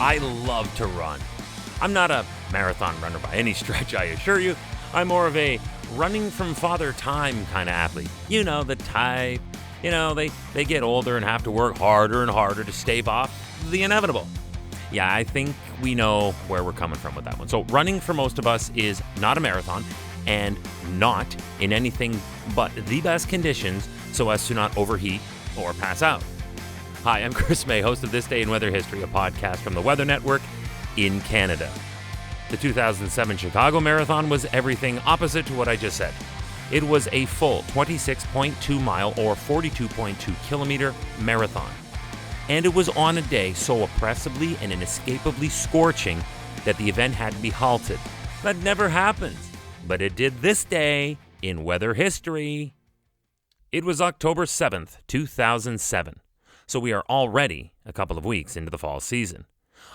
I love to run. I'm not a marathon runner by any stretch, I assure you. I'm more of a running from father time kind of athlete. You know, the type, they get older and have to work harder and harder to stave off the inevitable. Yeah, I think we know where we're coming from with that one. So running for most of us is not a marathon and not in anything but the best conditions so as to not overheat or pass out. Hi, I'm Chris May, host of This Day in Weather History, a podcast from the Weather Network in Canada. The 2007 Chicago Marathon was everything opposite to what I just said. It was a full 26.2 mile or 42.2 kilometer marathon. And it was on a day so oppressively and inescapably scorching that the event had to be halted. That never happens, but it did this day in weather history. It was October 7th, 2007. So we are already a couple of weeks into the fall season.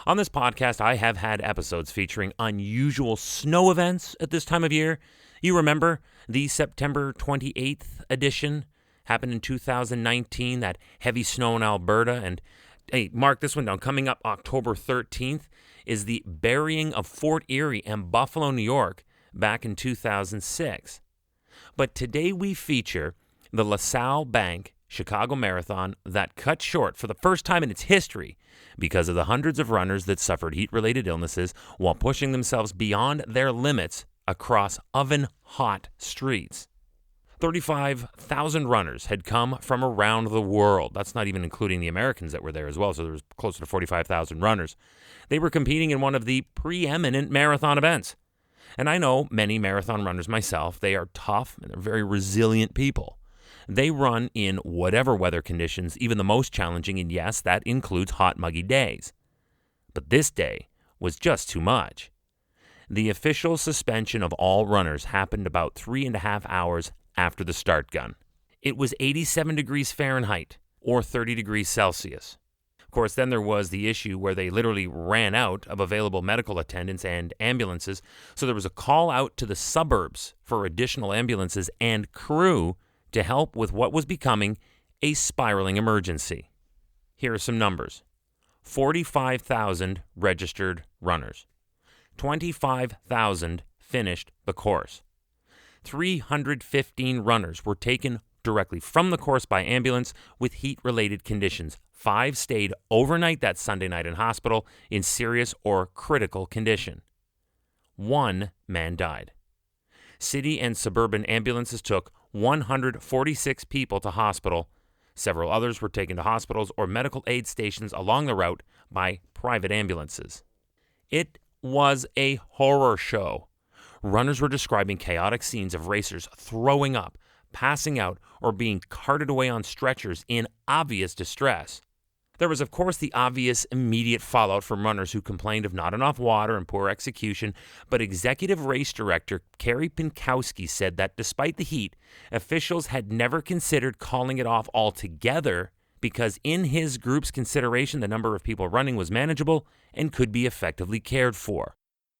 On this podcast, I have had episodes featuring unusual snow events at this time of year. You remember the September 28th edition happened in 2019, that heavy snow in Alberta. And hey, mark this one down. Coming up October 13th is the burying of Fort Erie and Buffalo, New York back in 2006. But today we feature the LaSalle Bank Chicago Marathon that cut short for the first time in its history because of the hundreds of runners that suffered heat-related illnesses while pushing themselves beyond their limits across oven-hot streets. 35,000 runners had come from around the world. That's not even including the Americans that were there as well, so there was closer to 45,000 runners. They were competing in one of the preeminent marathon events. And I know many marathon runners myself. They are tough and they're very resilient people. They run in whatever weather conditions, even the most challenging, and yes, that includes hot, muggy days. But this day was just too much. The official suspension of all runners happened about 3.5 hours after the start gun. It was 87 degrees Fahrenheit, or 30 degrees Celsius. Of course, then there was the issue where they literally ran out of available medical attendants and ambulances, so there was a call out to the suburbs for additional ambulances and crew to help with what was becoming a spiraling emergency. Here are some numbers. 45,000 registered runners. 25,000 finished the course. 315 runners were taken directly from the course by ambulance with heat-related conditions. 5 stayed overnight that Sunday night in hospital in serious or critical condition. 1 man died. City and suburban ambulances took 146 people to hospital. Several others were taken to hospitals or medical aid stations along the route by private ambulances. It was a horror show. Runners were describing chaotic scenes of racers throwing up, passing out, or being carted away on stretchers in obvious distress. There was, of course, the obvious immediate fallout from runners who complained of not enough water and poor execution, but executive race director Kerry Pinkowski said that despite the heat, officials had never considered calling it off altogether because in his group's consideration, the number of people running was manageable and could be effectively cared for.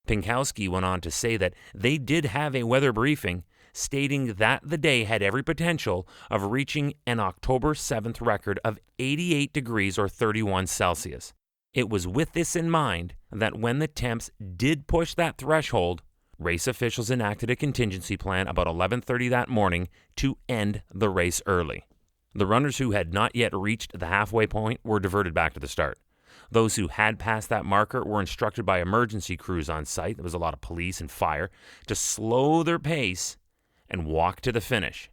Pinkowski went on to say that they did have a weather briefing, stating that the day had every potential of reaching an October 7th record of 88 degrees or 31 Celsius. It was with this in mind that when the temps did push that threshold, race officials enacted a contingency plan about 11:30 that morning to end the race early. The runners who had not yet reached the halfway point were diverted back to the start. Those who had passed that marker were instructed by emergency crews on site, there was a lot of police and fire, to slow their pace and walk to the finish.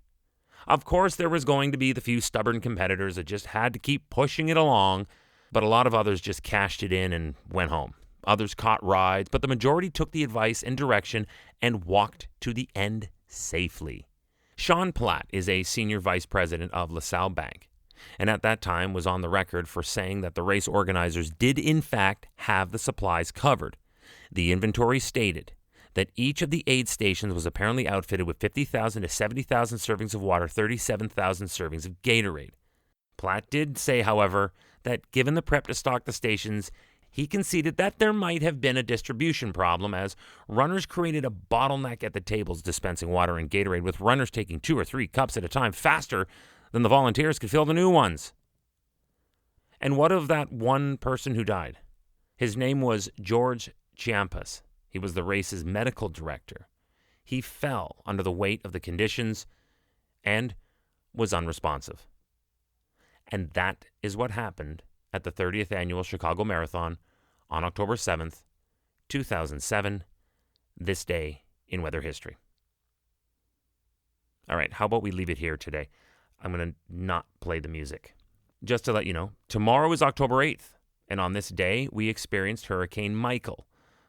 Of course, there was going to be the few stubborn competitors that just had to keep pushing it along, but a lot of others just cashed it in and went home. Others caught rides, but the majority took the advice and direction and walked to the end safely. Sean Platt is a senior vice president of LaSalle Bank, and at that time was on the record for saying that the race organizers did in fact have the supplies covered. The inventory stated that each of the aid stations was apparently outfitted with 50,000 to 70,000 servings of water, 37,000 servings of Gatorade. Platt did say, however, that given the prep to stock the stations, he conceded that there might have been a distribution problem as runners created a bottleneck at the tables dispensing water and Gatorade, with runners taking 2 or 3 cups at a time faster than the volunteers could fill the new ones. And what of that one person who died? His name was George Chiampas. He was the race's medical director. He fell under the weight of the conditions and was unresponsive. And that is what happened at the 30th Annual Chicago Marathon on October 7th, 2007, this day in weather history. All right, how about we leave it here today? I'm going to not play the music. Just to let you know, tomorrow is October 8th, and on this day, we experienced Hurricane Michael,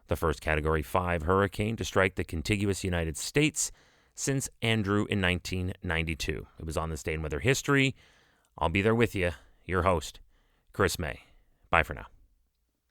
the first Category 5 hurricane to strike the contiguous United States since Andrew in 1992. It was on this day in weather history. I'll be there with you, your host, Chris May. Bye for now.